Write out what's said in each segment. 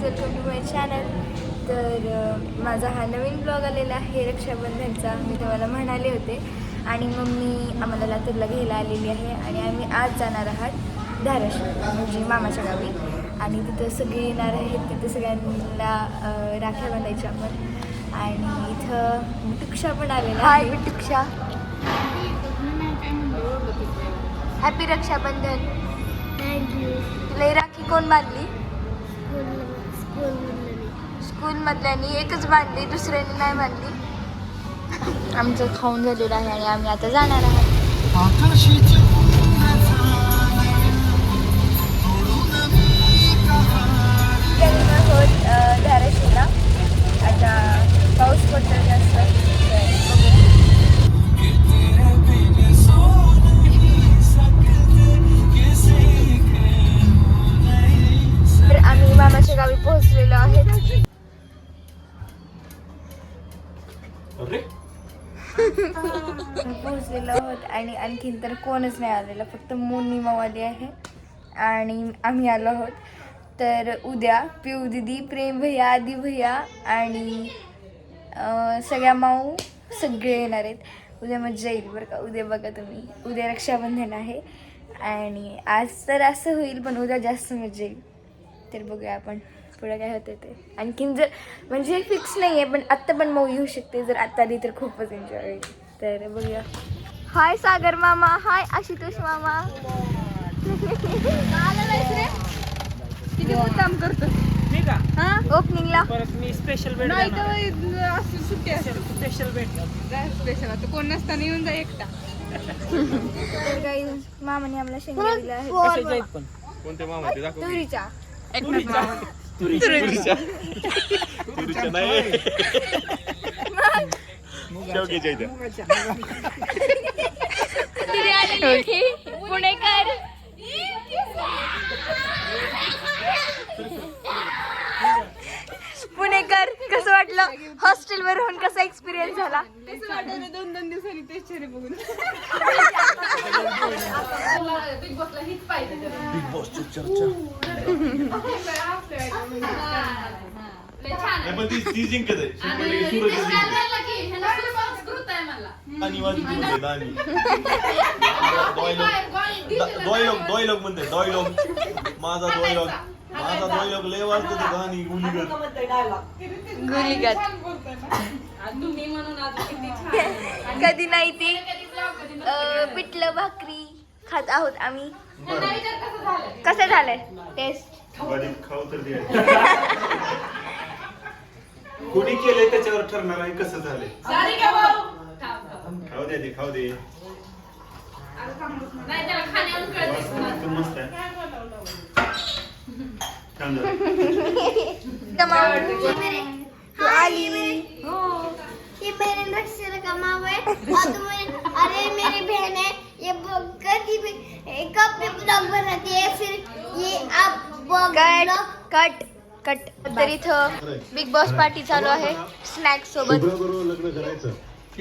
Welcome to my channel. तर माझा हा नवीन ब्लॉग आलेला आहे रक्षाबंधनचा. मी तुम्हाला म्हणाले होते आणि मम्मी आम्हाला लातूरला घ्यायला आलेली आहे आणि आम्ही आज जाणार आहात धाराशिव म्हणजे मामाच्या गावी. आणि तिथं सगळे येणार आहेत, तिथं सगळ्यांना राख्या बांधायच्या आपण. आणि इथं बिटुक्षा पण आलेला आहे. बिटुक्षा, हॅपी रक्षाबंधन. थँक्यू. तुला राखी कोण बांधली? स्कूलमधल्यानी एकच बांधली, दुसऱ्याने नाही बांधली. आमचं खाऊन झालेलं आहे आणि आम्ही आता जाणार आहोत. धाराशिवला आता पाऊस पडतो जास्त. तर आम्ही मामाच्या गावी पोहोचलेलो आहे. पोहोचलेलो आहोत आणि आणखीन तर कोणच नाही आलेलं, फक्त मोनी मावाली आहे आणि आम्ही आलो आहोत. तर उद्या पिऊ दिदी, प्रेम भैया, आदी भैया आणि सगळ्या माऊ सगळे येणार आहेत. उद्या मजा येईल बरं का. उद्या बघा तुम्ही, उद्या रक्षाबंधन आहे आणि आज तर असं होईल पण उद्या जास्त मजा येईल. तर बघूया आपण पुढं काय होतं ते. आणखीन जर म्हणजे फिक्स नाही आहे पण आत्ता पण मऊ येऊ शकते. जर आत्ता आली तर खूपच एन्जॉय होईल. तर बघूया. हाय सागर मामा, हाय आशुतोष मामा. किती काम करतो मी का? हां ओपनिंगला परत मी स्पेशल बेड नाही तर असं सुट्टी असेल स्पेशल बेड स्पेशल. आता कोण नसताना येऊन जा एकटा. तर काही मामाने आम्हाला शेंगा दिल्या आहेत कसे जाईल पण कोणते मामा ते दाखव. तुरीच्या. तुरीच्या नाही शेवग्याच्या इथं. पुणेकर. पुणेकर, कसं वाटलं हॉस्टेलवर राहून? कसा एक्सपिरियन्स झाला? कसं वाटतं 2-2 दिवसांनी तेच चेहरे बघून? बिग बॉसला हीच पाहिजे. बिग बॉसची चर्चा. नाही पण ती जिंकत आहे. दोय लोक म्हणते माझा दोय लय वाजतो ते गाणी गुलीगत. कधी नाही ती पिठलं भाकरी खात आहोत आम्ही. कसं झालंय टेस्ट? खाऊ तर दे. कोणी केलंय त्याच्यावर ठरणार आहे कसं झालंय. खाऊ दे ते, खाऊ दे. मस्त आहे. छान झालं. तू आली. ये मेरे नक्शे का माँ है और तुम्हें अरे मेरी बहन है ये कभी भी कब भी ब्लॉग बनाती है फिर ये आप कट कट. तर इथं बिग बॉस पार्टी चालू आहे स्नॅक सोबत लग्न करायचं.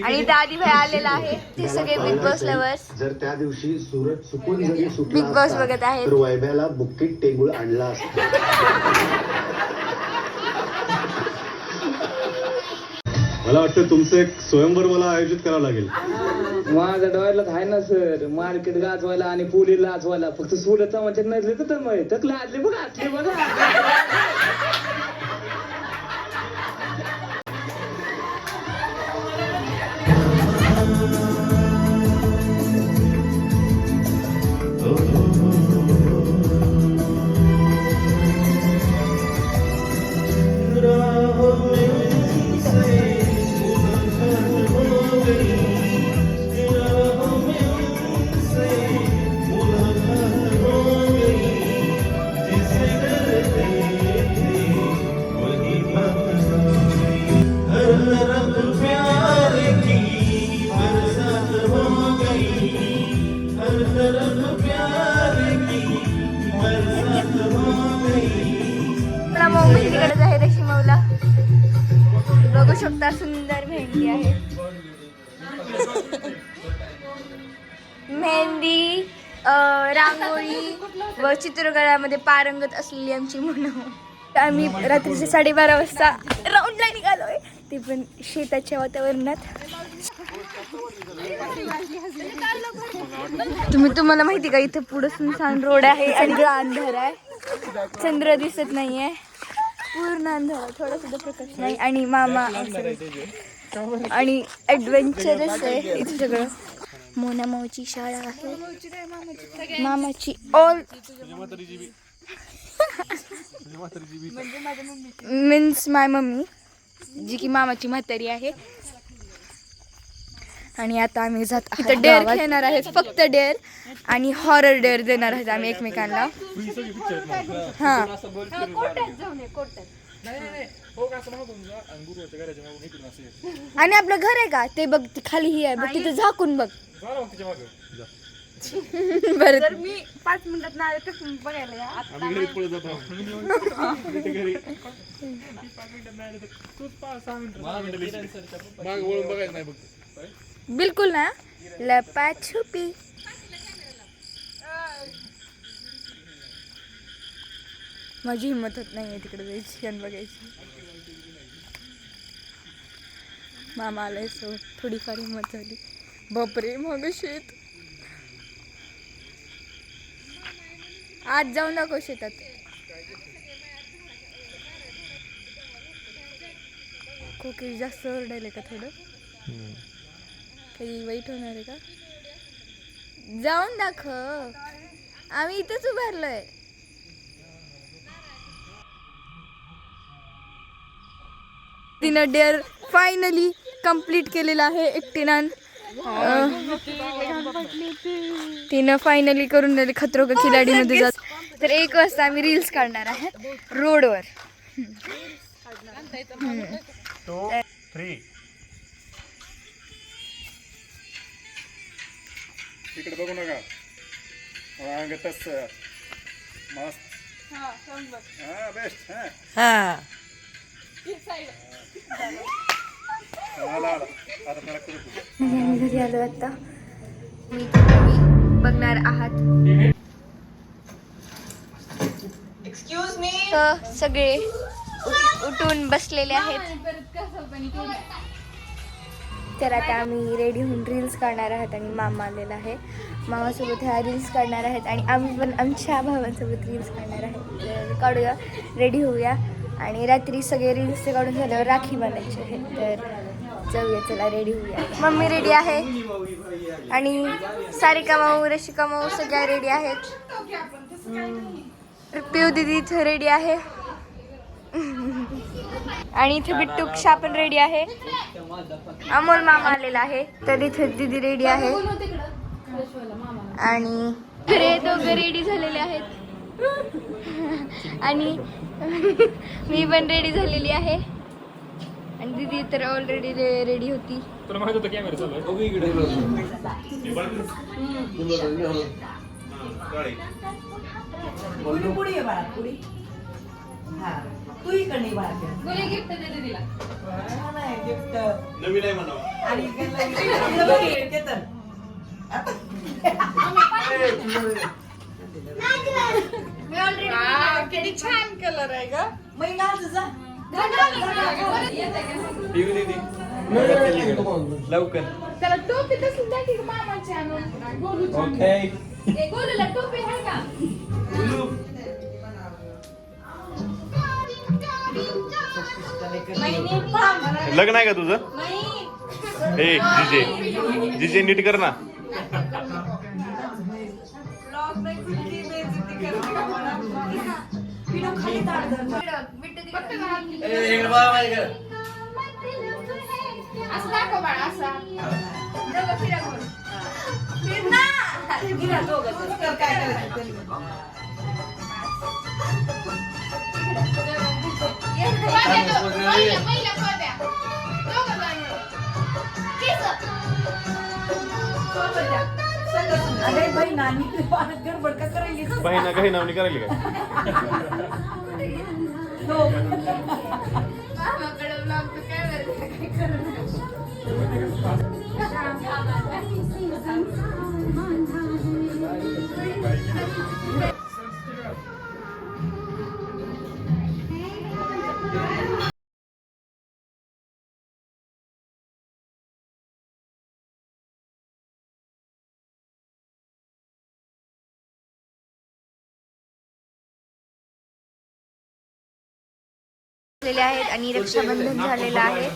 आणि दादी भाई आलेला आहे. ते सगळे बिग बॉस लवर्स जर त्या दिवशी सूरज चुकून जरी सुटला बिग बॉस बघत आहेत. तर वैभ्याला बुक्कीत टेंगूळ आणला असता. मला वाटतं तुमचं एक स्वयंवर मला आयोजित करावं लागेल. माझा डॉयलॉग आहे ना सर, मार्केट गाजवायला आणि पोली लाजवायला. फक्त सुरत चव्हाणच्या नजले तर मग तक लाजले बघा, असले बघा. मेहंदीकडे आहे रेशी मऊला. बघू शकता सुंदर मेहंदी आहे. मेहंदी रांगोळी व चित्रकलामध्ये पारंगत असलेली आमची मुलं. आम्ही रात्रीचे 12:30 वाजता राऊंडला निघालोय, ते पण शेताच्या वातावरणात. तुम्हाला माहिती का इथं पुढं सुनसान रोड आहे आणि अंधार आहे, चंद्र दिसत नाहीये, पूर्ण अंधार, थोडा सुद्धा प्रकाश नाही. आणि मामा आणि ऍडव्हेंचरस आहे इथे सगळं. मोना मावची शाळा आहे, मामाची ऑल मीन्स माय मम्मी, जी की मामाची म्हातारी आहे. आणि आता आम्ही जात आहोत, डेअर खेळणार आहेत, फक्त डेअर आणि हॉरर डेअर देणार आहेत आम्ही एकमेकांना. हा आणि आपलं घर आहे का ते बघ, खाली ही आहे बघ, तिथे झाकून बघ. बरं मी 5 मिनिटात ना आले तर बघायला बिलकुल ना, लपाछुपी. माझी हिंमत होत नाहीये तिकडे जायची आणि बघायची. मामा आलाय सो थोडीफार हिंमत झाली. बापरे मग शेत, आज जाऊन दाखव शेतात. कोकिळ जास्त ओरडायले का थोडं, काही वाईट होणार आहे का? जाऊन दाखव, आम्ही इथेच उभारलोय. तिनं डेअर फायनली कंप्लीट केलेला आहे एकटीनं. तिनं फायनली करून दिली खतरो का खिलाडीमध्ये जात. तर 1 वाजता आम्ही रील्स काढणार आहेत रोडवर. 2, 3 इकडे बघू नका, तस मस्त. हा बेस्ट. हा घरी आलो आता. मी तुम्ही बघणार आहात. तर सगळे उठून बसलेले आहेत. तर आता आम्ही रेडी होऊन रील्स काढणार आहात आणि मामा आलेला आहे. मामासोबत ह्या रील्स काढणार आहेत आणि आम्ही पण आमच्या भावांसोबत रील्स काढणार आहेत. तर काढूया, रेडी होऊया आणि रात्री सगळे रील्स काढून झाल्यावर राखी बांधायची आहे. तर जाऊया, चला रेडी होऊया. मम्मी रेडी आहे आणि सारिका माऊ, रशिका माऊ सगळ्या रेडी आहेत. पिऊ दीदी इथं रेडी आहे आणि इथे बिट्टू क्षा पण रेडी आहे. अमोल मामा आलेला आहे. तर इथे दीदी रेडी आहे आणि खरे दोघं रेडी झालेले आहेत आणि मी पण रेडी झालेली आहे आणि दीदी तर ऑलरेडी रेडी होती. तुला माहित होतं कॅमेरा चालू आहे? पुढे ये बाळा, पुढे. हा तू इकडे ये बाळा. गिफ्ट दे दीदीला. नाही गिफ्ट नवीन आहे म्हणा. आणि केतन किती छान कलर आहे ग. महिना तुझा लवकर. त्याला टोपी तसली द्या की मामाची आणून. गोलूला टोपी आहे का? लग्न आहे का तुझं? हे जीजे, जीजे नीट कर ना. असं दाखव बाळा, असा दोघं फिरा गोल. काय करायचं पहिल्या पद्या दोघं जण. अरे बहिणा गडबड का करायली. बहिणा काही नावनी करायली काय? मामाकडे ब्लॉग तर काय आहेत आणि रक्षाबंधन झालेलं आहे.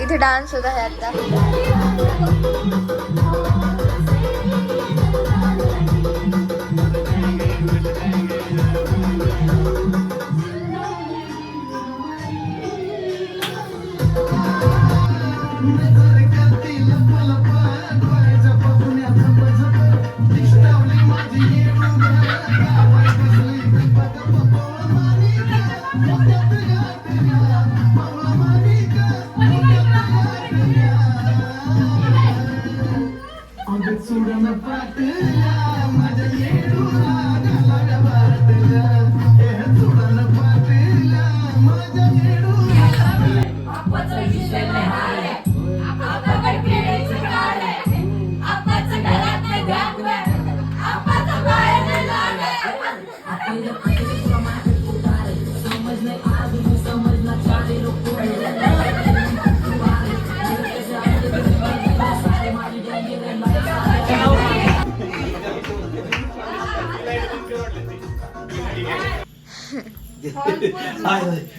इथे डान्स होत आहे आता.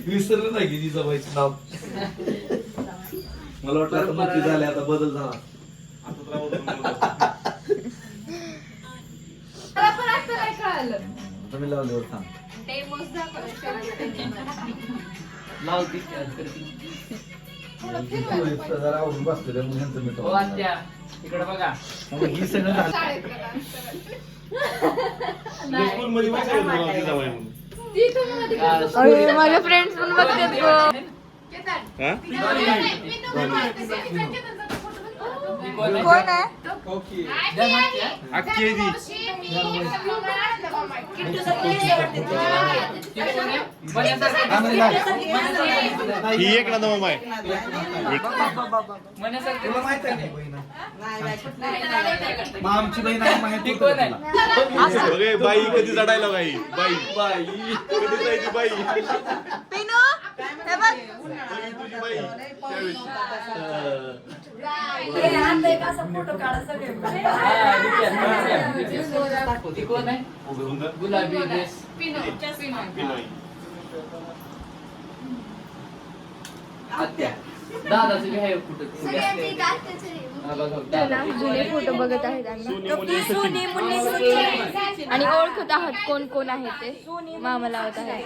विसरलं नाही की जिजाबाईचं नाव. मला वाटलं आता मोठी झाले, आता बदल झाला. आता मी लावल्यावर थांब. लावती जरा आवडून बसलेलं म्हणून यांचं मी हो आत्या इकडे बघा. ही सगळं झालं. स्कूलमध्ये विचारलं मला जिजाबाई म्हणून. अरे माझे फ्रेंड्स पण बघतात गं. हा? कोण आहे? अख्खी आहे ती. ही एक ना मामा आहे. तुला माहित आहे नाही बहिण? मग आमची बहीण आहे माहिती ती कोण आहे? अरे बाई कधी चढायला बाई बाई बाई कधी जायची बाई पिनू हे बघ. तुझी बाई त्यावेळेस. ती कोण आहे? गुलाबी ड्रेस. आत्या दादाचं घ्याय कुठं हा बघा, ना जुने फोटो बघत आहेत आणि ओळखत आहात कोण कोण आहे ते. मामा लावत आहे.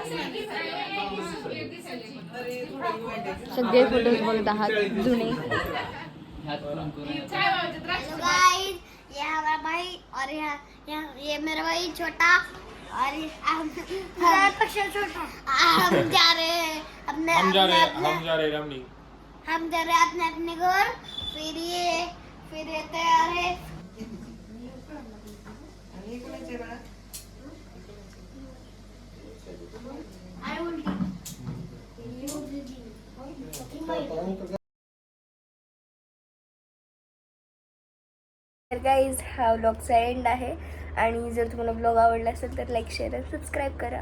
सगळे फोटोज बघत आहात जुने. ह्यात कोण कोण आहे? हेलो गाइस, ये हमारा भाई और ये मेरा भाई छोटा और छोटा. हम जा रहे हैं अपने हम जा रहे रामनी. हम जा रहे हैं अपने अपने घर. फिर ये तैयार है. तर गाईज हा व्लॉगचा एंड आहे आणि जर तुम्हाला व्लॉग आवडला असेल तर लाईक शेअर आणि सबस्क्राईब करा.